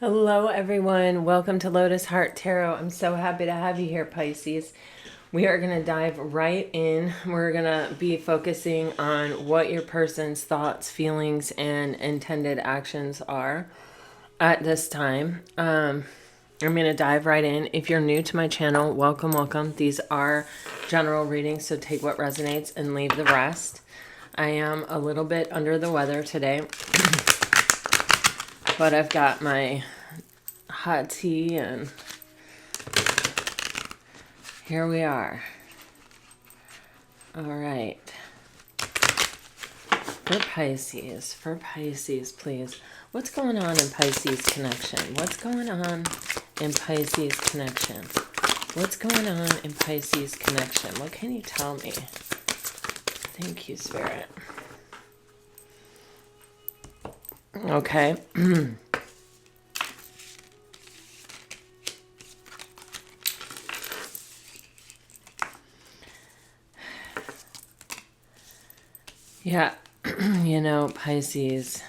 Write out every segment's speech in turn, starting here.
Hello, everyone. Welcome to Lotus Heart Tarot. I'm so happy to have you here, Pisces. We are going to dive right in. We're going to be focusing on what your person's thoughts, feelings, and intended actions are at this time. I'm going to dive right in. If you're new to my channel, welcome, welcome. These are general readings, so take what resonates and leave the rest. I am a little bit under the weather today, but I've got my hot tea and here we are. All right. For Pisces, please. What's going on in Pisces connection? What's going on in Pisces connection? What's going on in Pisces connection? What can you tell me? Thank you, Spirit. Okay. Yeah, Pisces.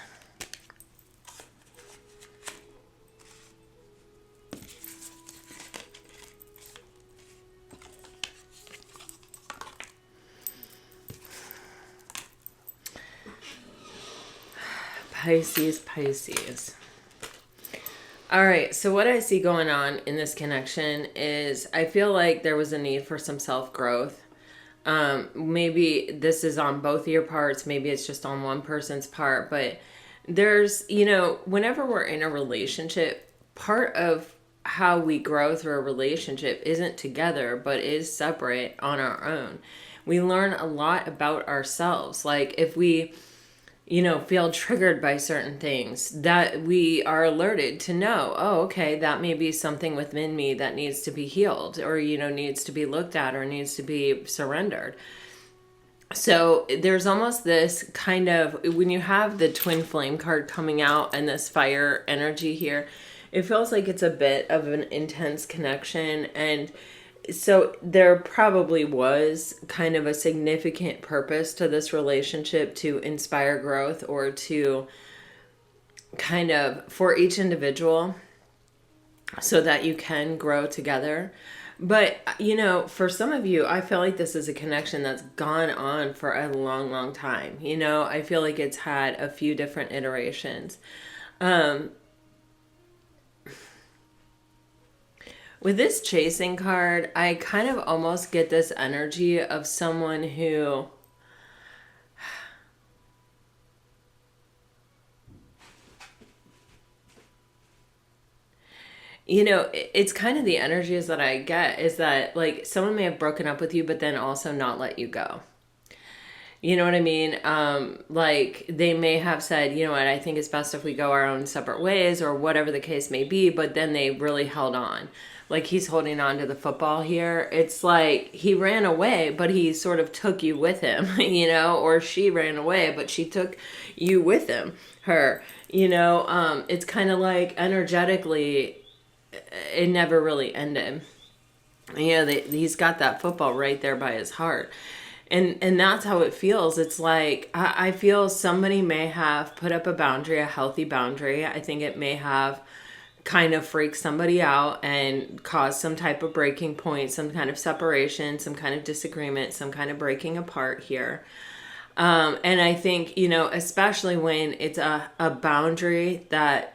Pisces. All right, so what I see going on in this connection is I feel like there was a need for some self-growth. Maybe this is on both of your parts. Maybe it's just on one person's part. But there's, whenever we're in a relationship, part of how we grow through a relationship isn't together, but is separate on our own. We learn a lot about ourselves. Like if we feel triggered by certain things, that we are alerted to know, oh, okay, that may be something within me that needs to be healed or, needs to be looked at or needs to be surrendered. So there's almost this kind of, when you have the twin flame card coming out and this fire energy here, it feels like it's a bit of an intense connection. And so there probably was kind of a significant purpose to this relationship to inspire growth or to kind of for each individual so that you can grow together. But, for some of you, I feel like this is a connection that's gone on for a long, long time. I feel like it's had a few different iterations. With this chasing card, I kind of almost get this energy of someone who it's kind of the energies that I get is that like someone may have broken up with you, but then also not let you go. You know what I mean? Like they may have said, you know what, I think it's best if we go our own separate ways or whatever the case may be, but then they really held on. Like he's holding on to the football here. It's like he ran away, but he sort of took you with him, or she ran away, but she took you with her, it's kind of like energetically, it never really ended. He's got that football right there by his heart. And that's how it feels. It's like, I feel somebody may have put up a boundary, a healthy boundary. I think it may have kind of freaked somebody out and caused some type of breaking point, some kind of separation, some kind of disagreement, some kind of breaking apart here. And I think, especially when it's a boundary that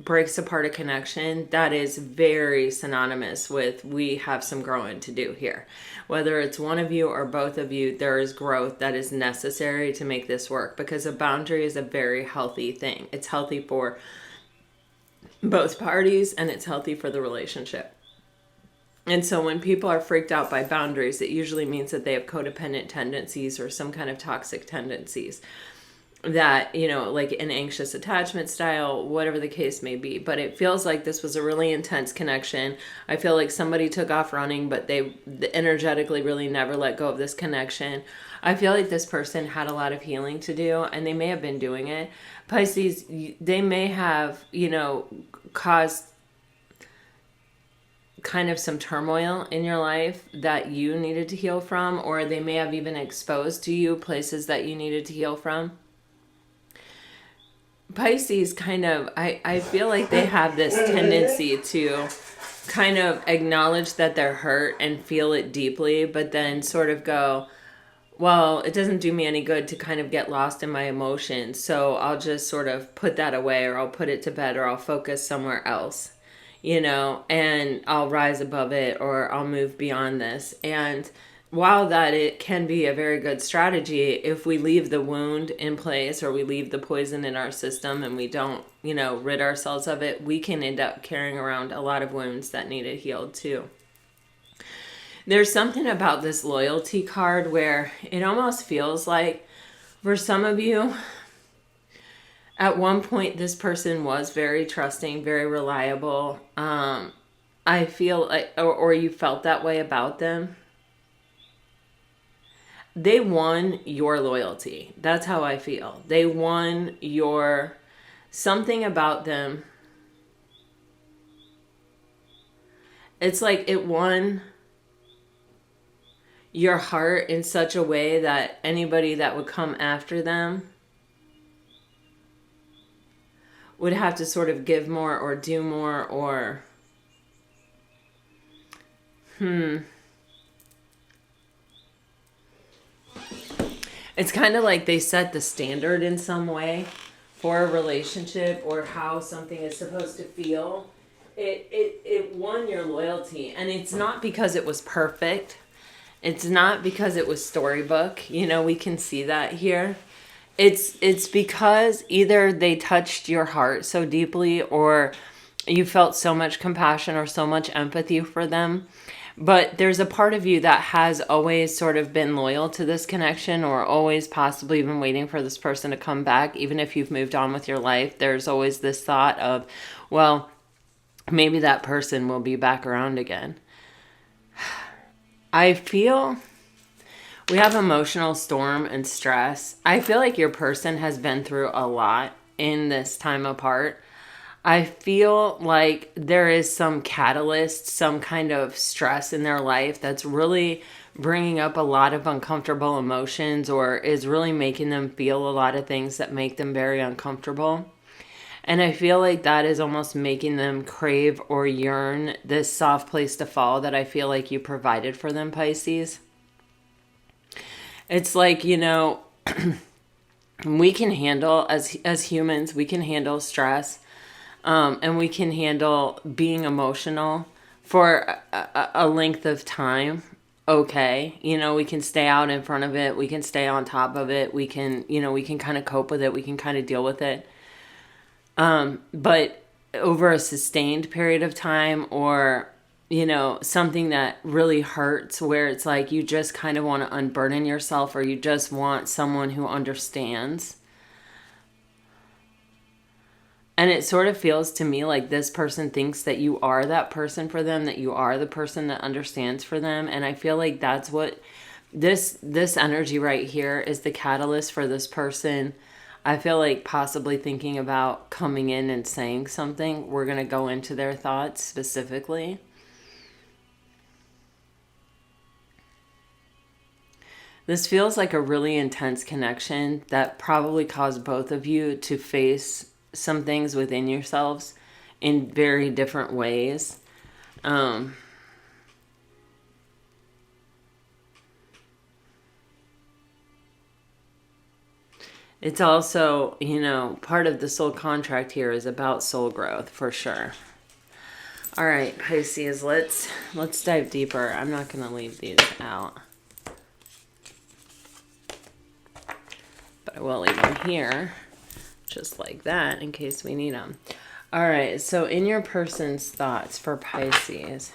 breaks apart a connection, that is very synonymous with we have some growing to do here. Whether it's one of you or both of you, there is growth that is necessary to make this work because a boundary is a very healthy thing. It's healthy for both parties and it's healthy for the relationship. And so when people are freaked out by boundaries, it usually means that they have codependent tendencies or some kind of toxic tendencies that, like an anxious attachment style, whatever the case may be. But it feels like this was a really intense connection. I feel like somebody took off running, but they energetically really never let go of this connection. I feel like this person had a lot of healing to do and they may have been doing it. Pisces, they may have, caused kind of some turmoil in your life that you needed to heal from, or they may have even exposed to you places that you needed to heal from. Pisces kind of, I feel like they have this tendency to kind of acknowledge that they're hurt and feel it deeply, but then sort of go, well, it doesn't do me any good to kind of get lost in my emotions. So I'll just sort of put that away, or I'll put it to bed, or I'll focus somewhere else, and I'll rise above it, or I'll move beyond this. And while that it can be a very good strategy, if we leave the wound in place, or we leave the poison in our system and we don't, rid ourselves of it, we can end up carrying around a lot of wounds that needed healed too. There's something about this loyalty card where it almost feels like, for some of you, at one point this person was very trusting, very reliable. I feel like, or you felt that way about them. They won your loyalty. That's how I feel. They won your, something about them. It's like it won your heart in such a way that anybody that would come after them would have to sort of give more or do more, or it's kind of like they set the standard in some way for a relationship, or how something is supposed to feel. It won your loyalty, and it's not because it was perfect. It's not because it was storybook. We can see that here. It's because either they touched your heart so deeply, or you felt so much compassion or so much empathy for them. But there's a part of you that has always sort of been loyal to this connection, or always possibly been waiting for this person to come back. Even if you've moved on with your life, there's always this thought of, well, maybe that person will be back around again. I feel we have emotional storm and stress. I feel like your person has been through a lot in this time apart. I feel like there is some catalyst, some kind of stress in their life that's really bringing up a lot of uncomfortable emotions, or is really making them feel a lot of things that make them very uncomfortable. And I feel like that is almost making them crave or yearn this soft place to fall that I feel like you provided for them, Pisces. It's like, we can handle, as humans, we can handle stress, and we can handle being emotional for a length of time. Okay. We can stay out in front of it. We can stay on top of it. We can kind of cope with it. We can kind of deal with it. But over a sustained period of time, or, something that really hurts, where it's like you just kind of want to unburden yourself, or you just want someone who understands. And it sort of feels to me like this person thinks that you are that person for them, that you are the person that understands for them. And I feel like that's what this energy right here is, the catalyst for this person. I feel like possibly thinking about coming in and saying something. We're going to go into their thoughts specifically. This feels like a really intense connection that probably caused both of you to face some things within yourselves in very different ways. It's also, part of the soul contract here is about soul growth, for sure. All right, Pisces, let's dive deeper. I'm not going to leave these out, but I will leave them here, just like that, in case we need them. All right, so in your person's thoughts for Pisces,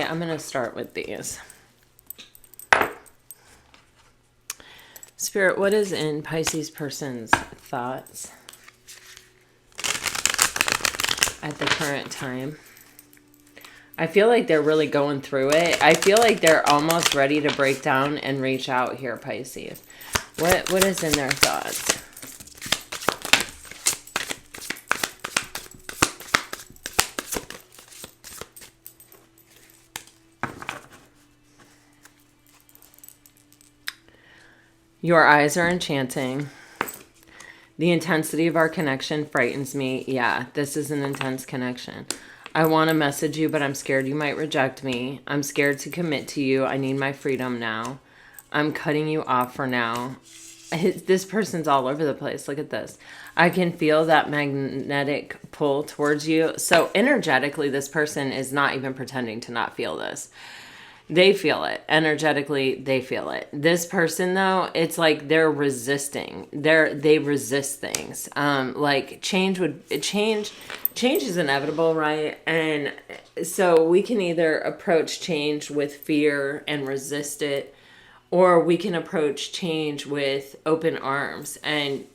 I'm going to start with these. Spirit, what is in Pisces person's thoughts at the current time? I feel like they're really going through it. I feel like they're almost ready to break down and reach out here, Pisces. What is in their thoughts? Your eyes are enchanting. The intensity of our connection frightens me. Yeah, this is an intense connection. I want to message you, but I'm scared you might reject me. I'm scared to commit to you. I need my freedom now. I'm cutting you off for now. This person's all over the place. Look at this. I can feel that magnetic pull towards you. So energetically, this person is not even pretending to not feel this. They feel it. Energetically, they feel it. This person, though, it's like they're resisting. They resist things. Like change is inevitable, right? And so we can either approach change with fear and resist it, or we can approach change with open arms and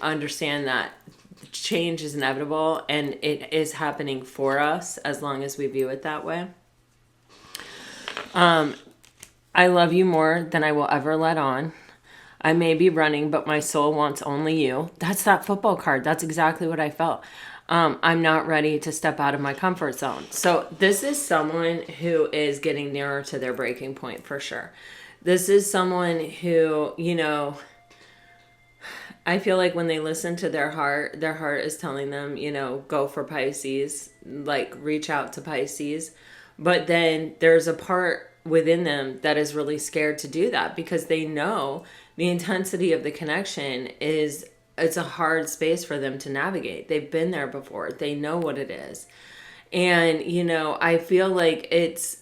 understand that change is inevitable and it is happening for us as long as we view it that way. I love you more than I will ever let on. I may be running, but my soul wants only you. That's that football card. That's exactly what I felt. I'm not ready to step out of my comfort zone. So this is someone who is getting nearer to their breaking point for sure. This is someone who, I feel like when they listen to their heart is telling them, go for Pisces, like reach out to Pisces. But then there's a part within them that is really scared to do that because they know the intensity of the connection it's a hard space for them to navigate. They've been there before. They know what it is. And, I feel like it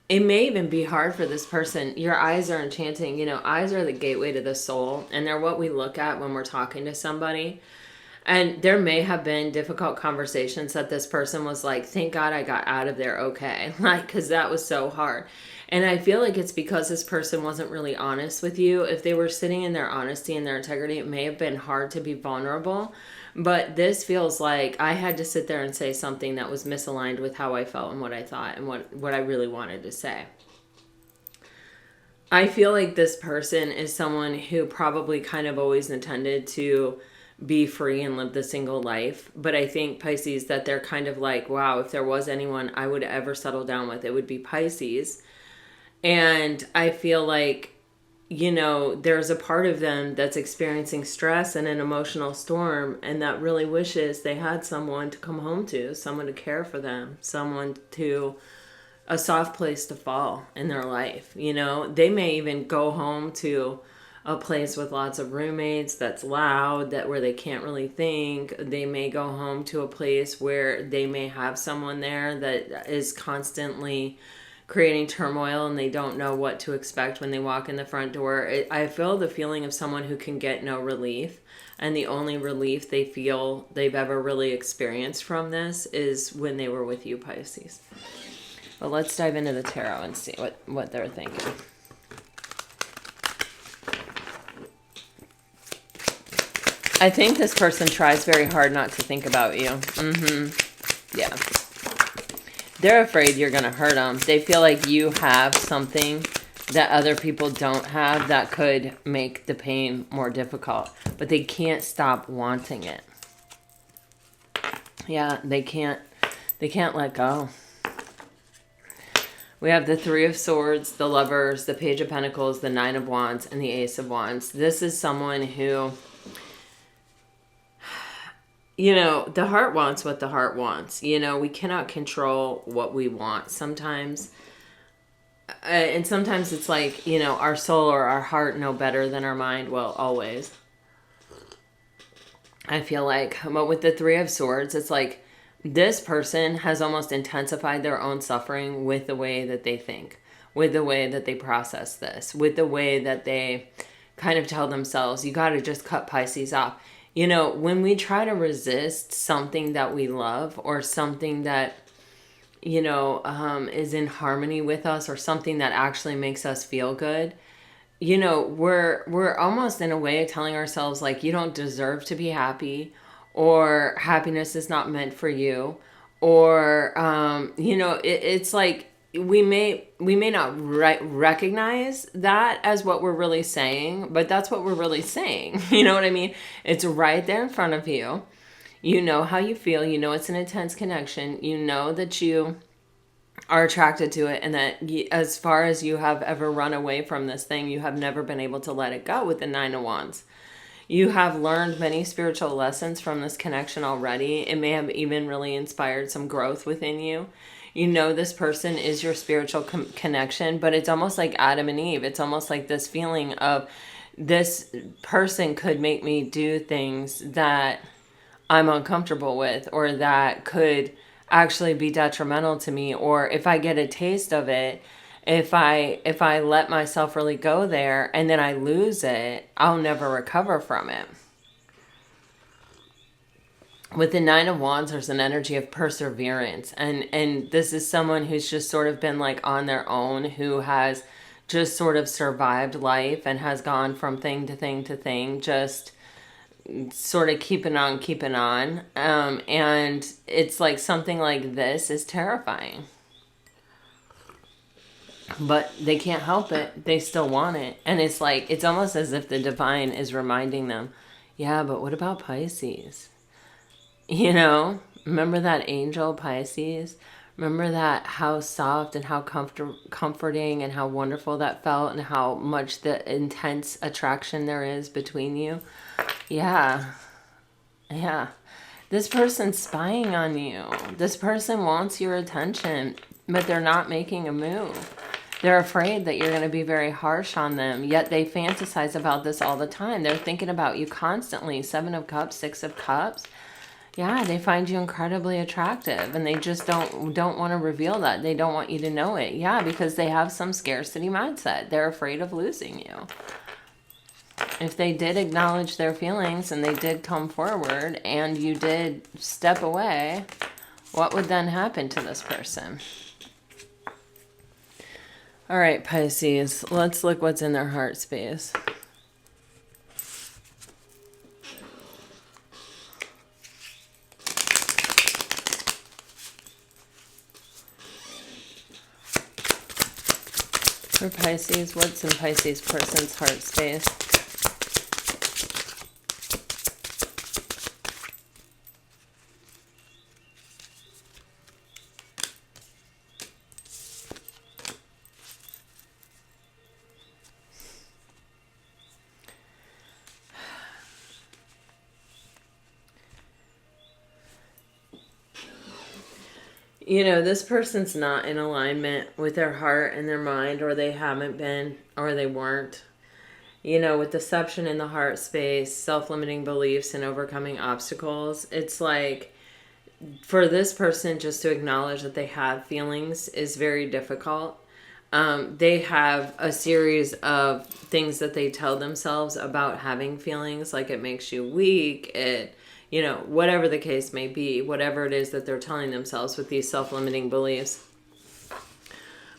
may even be hard for this person. Your eyes are enchanting. Eyes are the gateway to the soul, and they're what we look at when we're talking to somebody. And there may have been difficult conversations that this person was like, thank God I got out of there okay. Like, because that was so hard. And I feel like it's because this person wasn't really honest with you. If they were sitting in their honesty and their integrity, it may have been hard to be vulnerable. But this feels like I had to sit there and say something that was misaligned with how I felt and what I thought and what I really wanted to say. I feel like this person is someone who probably kind of always intended to be free and live the single life. But I think Pisces, that they're kind of like, wow, if there was anyone I would ever settle down with, it would be Pisces. And I feel like, there's a part of them that's experiencing stress and an emotional storm and that really wishes they had someone to come home to, someone to care for them, a soft place to fall in their life. They may even go home to a place with lots of roommates that's loud, where they can't really think. They may go home to a place where they may have someone there that is constantly creating turmoil and they don't know what to expect when they walk in the front door. I feel the feeling of someone who can get no relief, and the only relief they feel they've ever really experienced from this is when they were with you, Pisces. But let's dive into the tarot and see what they're thinking. I think this person tries very hard not to think about you. Yeah. They're afraid you're going to hurt them. They feel like you have something that other people don't have that could make the pain more difficult. But they can't stop wanting it. Yeah, they can't let go. We have the Three of Swords, the Lovers, the Page of Pentacles, the Nine of Wands, and the Ace of Wands. This is someone who, the heart wants what the heart wants. We cannot control what we want sometimes. And sometimes it's like, our soul or our heart know better than our mind. Well, always. I feel like. But with the Three of Swords, it's like this person has almost intensified their own suffering with the way that they think, with the way that they process this, with the way that they kind of tell themselves, you got to just cut Pisces off. When we try to resist something that we love or something that, is in harmony with us or something that actually makes us feel good, we're almost in a way telling ourselves like, you don't deserve to be happy, or happiness is not meant for you, or, it's like, we may not recognize that as what we're really saying, but that's what we're really saying. You know what I mean? It's right there in front of you. You know how you feel. It's an intense connection. That you are attracted to it, and that as far as you have ever run away from this thing, you have never been able to let it go with the Nine of Wands. You have learned many spiritual lessons from this connection already. It may have even really inspired some growth within you. You know this person is your spiritual connection, but it's almost like Adam and Eve. It's almost like this feeling of, this person could make me do things that I'm uncomfortable with, or that could actually be detrimental to me, or if I get a taste of it, if I let myself really go there and then I lose it, I'll never recover from it. With the Nine of Wands, there's an energy of perseverance, and this is someone who's just sort of been like on their own, who has just sort of survived life and has gone from thing to thing to thing, just sort of keeping on. And it's like something like this is terrifying, but they can't help it. They still want it. And it's like, it's almost as if the divine is reminding them, yeah, but what about Pisces? You know, remember that angel Pisces? Remember that, how soft and how comforting and how wonderful that felt, and how much the intense attraction there is between you? Yeah. Yeah. This person's spying on you. This person wants your attention, but they're not making a move. They're afraid that you're going to be very harsh on them, yet they fantasize about this all the time. They're thinking about you constantly. Seven of Cups, Six of Cups. Yeah, they find you incredibly attractive, and they just don't want to reveal that. They don't want you to know it. Yeah, because they have some scarcity mindset. They're afraid of losing you. If they did acknowledge their feelings and they did come forward and you did step away, what would then happen to this person? All right, Pisces, let's look what's in their heart space. For Pisces, what's in Pisces person's heart space? You know, this person's not in alignment with their heart and their mind, or they haven't been, or they weren't. You know, with deception in the heart space, self-limiting beliefs, and overcoming obstacles, it's like, for this person just to acknowledge that they have feelings is very difficult. They have a series of things that they tell themselves about having feelings, like it makes you weak, you know, whatever the case may be, whatever it is that they're telling themselves with these self-limiting beliefs.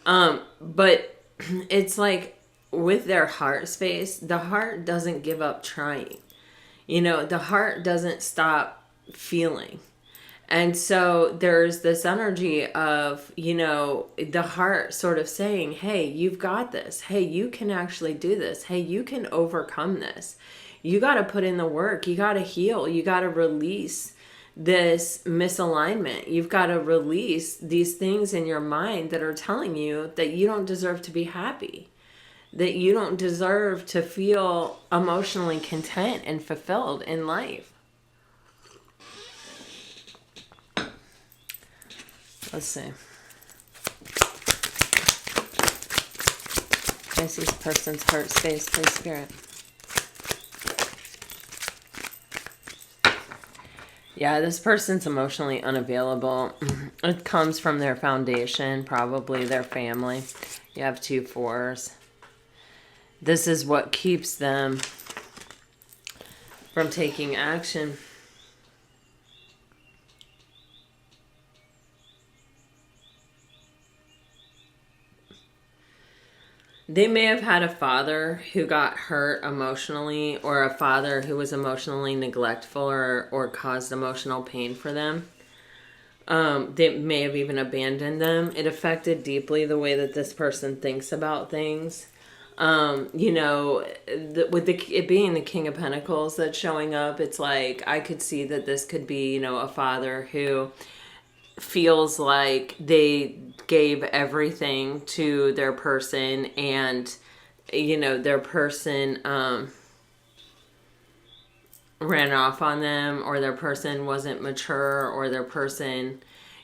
But it's like, with their heart space, the heart doesn't give up trying. You know, the heart doesn't stop feeling. And so there's this energy of, you know, the heart sort of saying, hey, you've got this. Hey, you can actually do this. Hey, you can overcome this. You got to put in the work. You got to heal. You got to release this misalignment. You've got to release these things in your mind that are telling you that you don't deserve to be happy, that you don't deserve to feel emotionally content and fulfilled in life. Let's see. Pisces person's heart space, please, Spirit. Yeah, this person's emotionally unavailable. It comes from their foundation, probably their family. You have 2 4s. This is what keeps them from taking action. They may have had a father who got hurt emotionally, or a father who was emotionally neglectful, or caused emotional pain for them. They may have even abandoned them. It affected deeply the way that this person thinks about things. You know, with it being the King of Pentacles that's showing up, it's like, I could see that this could be, you know, a father who feels like they gave everything to their person, and their person ran off on them, or their person wasn't mature, or their person,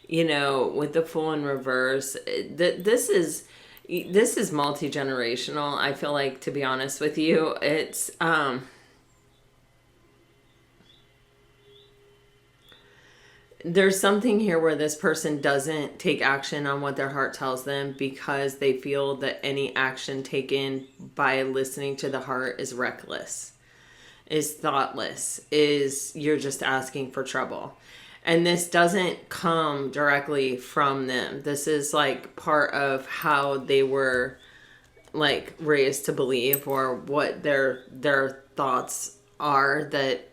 with the Fool in reverse. This is multi-generational. I feel like, to be honest with you, it's there's something here where this person doesn't take action on what their heart tells them, because they feel that any action taken by listening to the heart is reckless, is thoughtless, is you're just asking for trouble. And this doesn't come directly from them. This is like part of how they were like raised to believe, or what their thoughts are that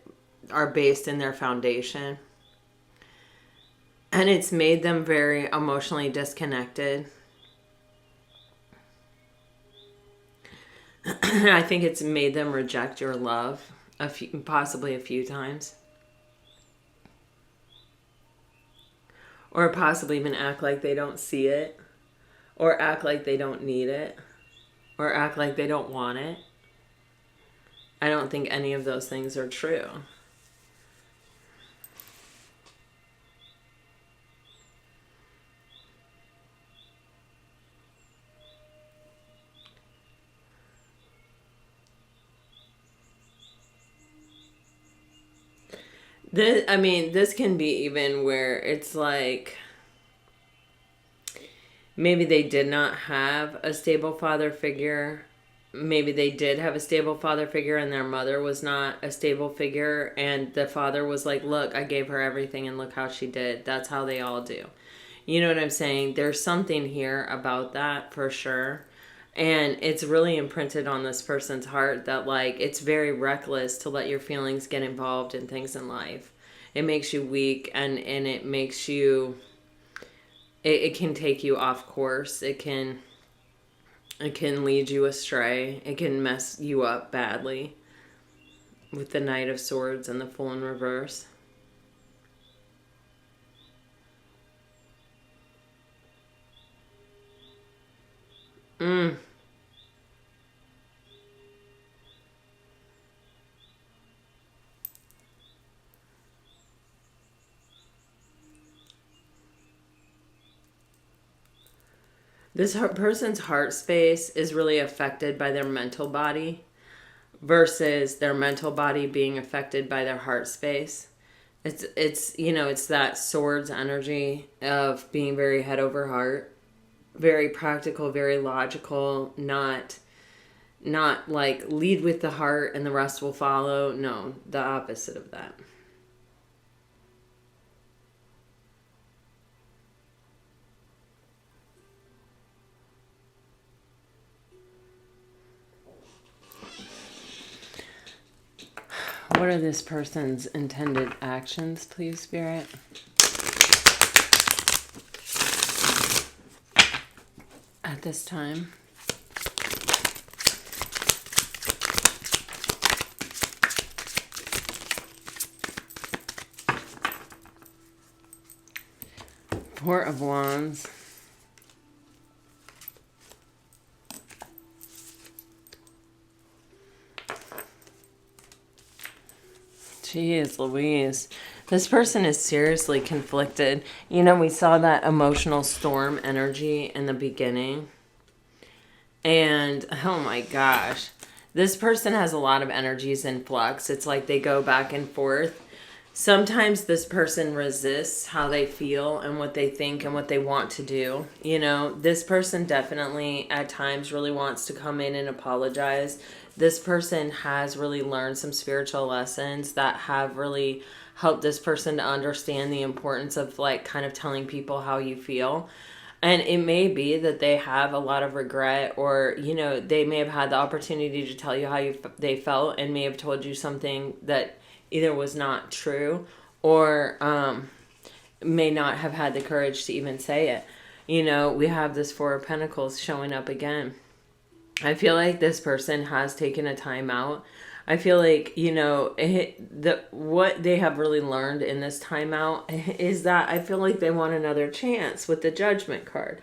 are based in their foundation. And it's made them very emotionally disconnected. I think it's made them reject your love possibly a few times. Or possibly even act like they don't see it. Or act like they don't need it. Or act like they don't want it. I don't think any of those things are true. This can be even where it's like maybe they did not have a stable father figure. Maybe they did have a stable father figure and their mother was not a stable figure. And the father was like, look, I gave her everything and look how she did. That's how they all do. You know what I'm saying? There's something here about that for sure. And it's really imprinted on this person's heart that, like, it's very reckless to let your feelings get involved in things in life. It makes you weak, and it makes you, it can take you off course. It can lead you astray. It can mess you up badly with the Knight of Swords and the Fool in reverse. This person's heart space is really affected by their mental body versus their mental body being affected by their heart space. It's that swords energy of being very head over heart, very practical, very logical, not like lead with the heart and the rest will follow. No, the opposite of that. What are this person's intended actions, please, Spirit? At this time. Four of Wands. Jeez Louise. This person is seriously conflicted. We saw that emotional storm energy in the beginning. And, oh my gosh. This person has a lot of energies in flux. It's like they go back and forth. Sometimes this person resists how they feel and what they think and what they want to do. This person definitely at times really wants to come in and apologize. This person has really learned some spiritual lessons that have really helped this person to understand the importance of like kind of telling people how you feel. And it may be that they have a lot of regret, or, they may have had the opportunity to tell you how they felt and may have told you something that either was not true or may not have had the courage to even say it. We have this Four of Pentacles showing up again. I feel like this person has taken a time out I feel like, what they have really learned in this timeout is that I feel like they want another chance with the Judgment card.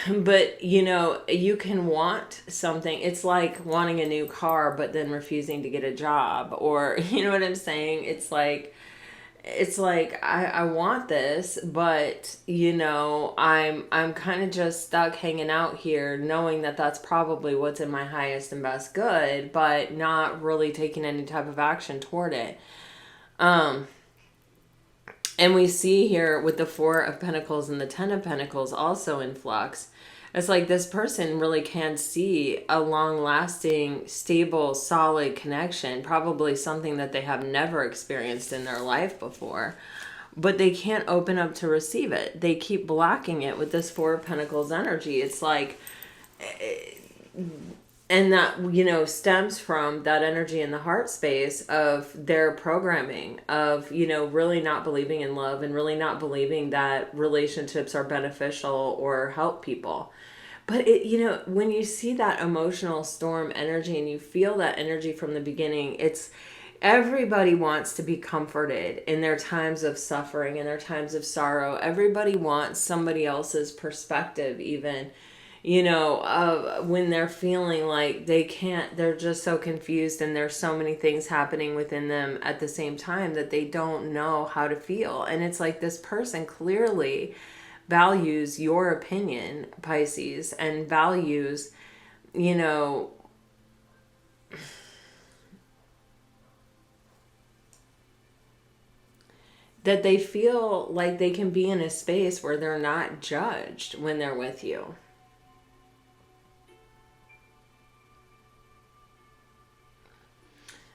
But, you can want something. It's like wanting a new car, but then refusing to get a job. Or, you know what I'm saying? It's like I want this, but I'm kind of just stuck hanging out here knowing that that's probably what's in my highest and best good, but not really taking any type of action toward it. And we see here with the Four of Pentacles and the Ten of Pentacles also in flux. It's like this person really can see a long-lasting, stable, solid connection, probably something that they have never experienced in their life before. But they can't open up to receive it. They keep blocking it with this Four of Pentacles energy. It's like, and that stems from that energy in the heart space of their programming of really not believing in love and really not believing that relationships are beneficial or help people. But when you see that emotional storm energy and you feel that energy from the beginning, it's everybody wants to be comforted in their times of suffering, in their times of sorrow. Everybody wants somebody else's perspective, even when they're feeling like they can't, they're just so confused and there's so many things happening within them at the same time that they don't know how to feel. And it's like this person clearly values your opinion, Pisces, and values, that they feel like they can be in a space where they're not judged when they're with you.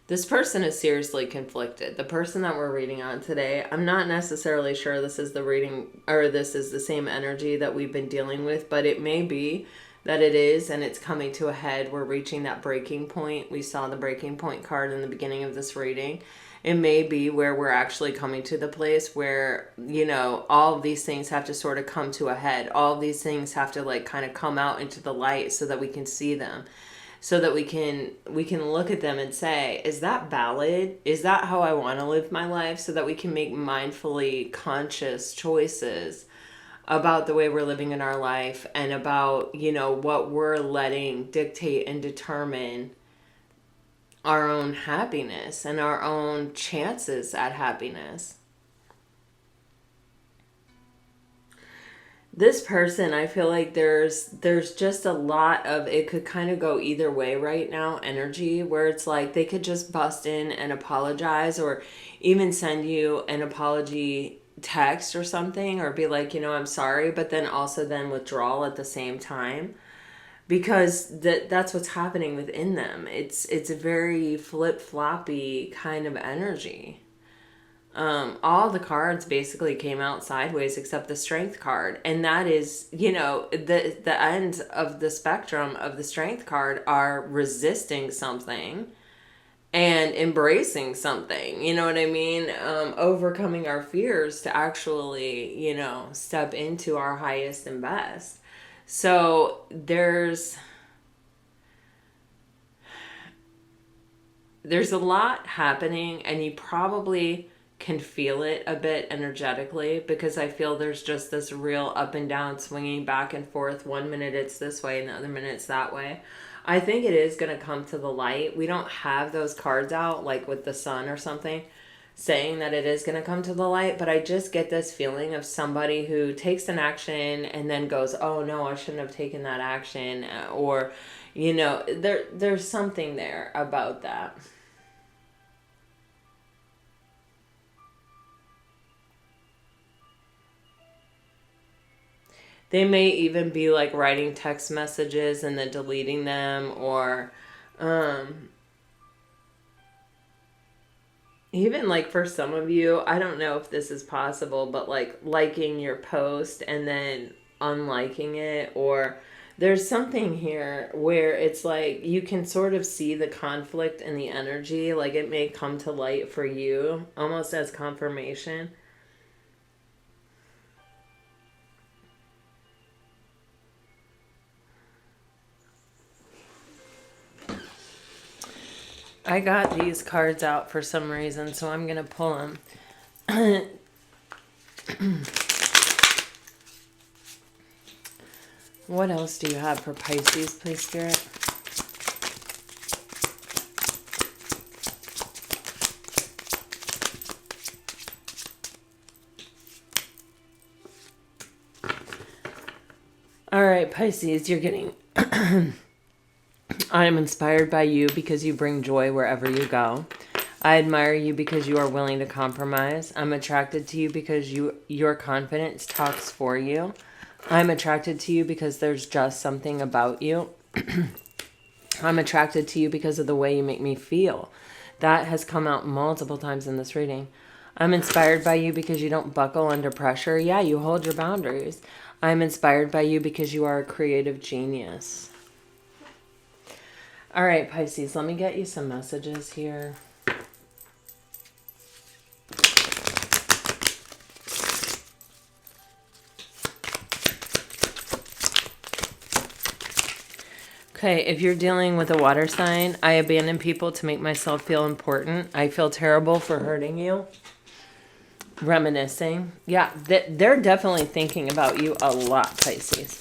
This person is seriously conflicted. The person that we're reading on today, I'm not necessarily sure this is the reading or this is the same energy that we've been dealing with, but it may be that it is and it's coming to a head. We're reaching that breaking point. We saw the breaking point card in the beginning of this reading. It may be where we're actually coming to the place where, all of these things have to sort of come to a head. All of these things have to kind of come out into the light so that we can see them. So that we can look at them and say, is that valid? Is that how I want to live my life? So that we can make mindfully conscious choices about the way we're living in our life and about, what we're letting dictate and determine our own happiness and our own chances at happiness. This person, I feel like there's just a lot of, it could kind of go either way right now, energy, where it's like they could just bust in and apologize or even send you an apology text or something, or be like, I'm sorry, but then also then withdrawal at the same time, because that's what's happening within them. It's a very flip-floppy kind of energy. All the cards basically came out sideways except the Strength card. And that is, the ends of the spectrum of the Strength card are resisting something and embracing something. You know what I mean? Overcoming our fears to actually, step into our highest and best. So there's a lot happening, and you probably can feel it a bit energetically, because I feel there's just this real up and down, swinging back and forth. One minute it's this way and the other minute it's that way. I think it is going to come to the light. We don't have those cards out like with the sun or something saying that it is going to come to the light, but I just get this feeling of somebody who takes an action and then goes, oh no, I shouldn't have taken that action, or there's something there about that. They may even be like writing text messages and then deleting them, or even like for some of you, I don't know if this is possible, but like liking your post and then unliking it, or there's something here where it's like you can sort of see the conflict in the energy. Like it may come to light for you almost as confirmation. I got these cards out for some reason, so I'm going to pull them. What else do you have for Pisces, please, Spirit? All right, Pisces, you're getting... I am inspired by you because you bring joy wherever you go. I admire you because you are willing to compromise. I'm attracted to you because your confidence talks for you. I'm attracted to you because there's just something about you. I'm attracted to you because of the way you make me feel. That has come out multiple times in this reading. I'm inspired by you because you don't buckle under pressure. Yeah, you hold your boundaries. I'm inspired by you because you are a creative genius. All right, Pisces, let me get you some messages here. Okay, if you're dealing with a water sign, I abandon people to make myself feel important. I feel terrible for hurting you. Reminiscing. Yeah, they're definitely thinking about you a lot, Pisces.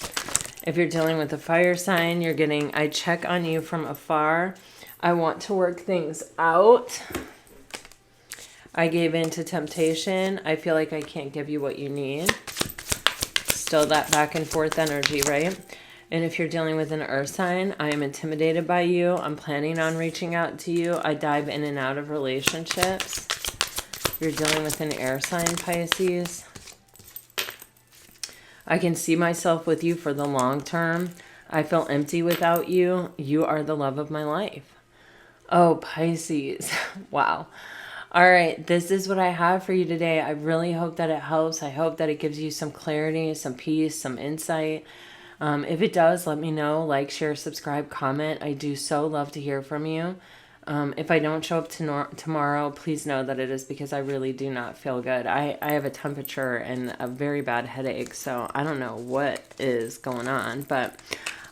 If you're dealing with a fire sign, you're getting, I check on you from afar. I want to work things out. I gave in to temptation. I feel like I can't give you what you need. Still that back and forth energy, right? And if you're dealing with an earth sign, I am intimidated by you. I'm planning on reaching out to you. I dive in and out of relationships. You're dealing with an air sign, Pisces. I can see myself with you for the long term. I feel empty without you. You are the love of my life. Oh, Pisces. Wow. All right, this is what I have for you today. I really hope that it helps. I hope that it gives you some clarity, some peace, some insight. If it does, let me know. Like, share, subscribe, comment. I do so love to hear from you. If I don't show up tomorrow, please know that it is because I really do not feel good. I have a temperature and a very bad headache, so I don't know what is going on. But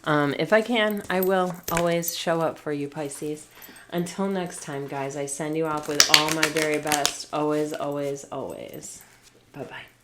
if I can, I will always show up for you, Pisces. Until next time, guys, I send you off with all my very best. Always, always, always. Bye-bye.